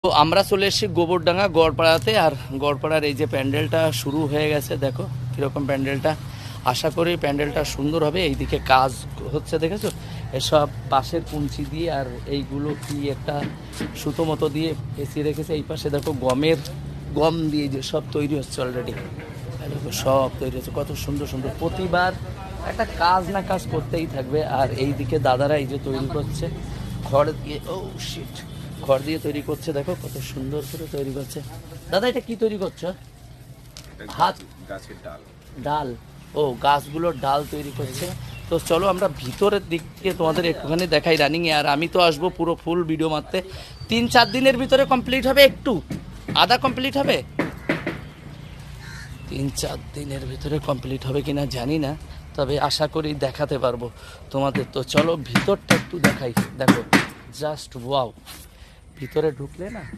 তো আমরা চলে এসেছি গোবরডাঙ্গা গড়পাড়াতে। আর গড়পাড়ার এই যে প্যান্ডেলটা শুরু হয়ে গেছে, দেখো কীরকম প্যান্ডেলটা। আশা করি প্যান্ডেলটা সুন্দর হবে। এইদিকে কাজ হচ্ছে দেখেছো, এসব বাঁশের কুঞ্চি দিয়ে আর এইগুলো কি একটা সুতো মতো দিয়ে পেঁচিয়ে রেখেছে। এই পাশে দেখো গম দিয়ে যে সব তৈরি হচ্ছে অলরেডি, দেখো সব তৈরি হচ্ছে। কত সুন্দর সুন্দর, প্রতিবার একটা কাজ না কাজ করতেই থাকবে। আর এইদিকে দাদারা এই যে তৈরি করছে খড় দিয়ে, ও শিট, খড় দিয়ে তৈরি করছে। দেখো কত সুন্দর করে তৈরি করছে। দাদা এটা কি তৈরি করছো? হাত গাছের ডাল ডাল, ও গাছগুলোর ডাল তৈরি করছে। তো চলো আমরা ভিতরের দিক থেকে তোমাদের একটুখানি দেখাই রানিংয়ে। আর আমি তো আসবো পুরো ফুল ভিডিও মারতে। 3-4 দিনের ভিতরে কমপ্লিট হবে, একটু আধা কমপ্লিট হবে। 3-4 দিনের ভিতরে কমপ্লিট হবে কিনা জানি না, তবে আশা করি দেখাতে পারবো তোমাদের। তো চলো ভিতরটা একটু দেখাই। দেখো জাস্ট ওয়াও, ভিতরে ঢুকলে না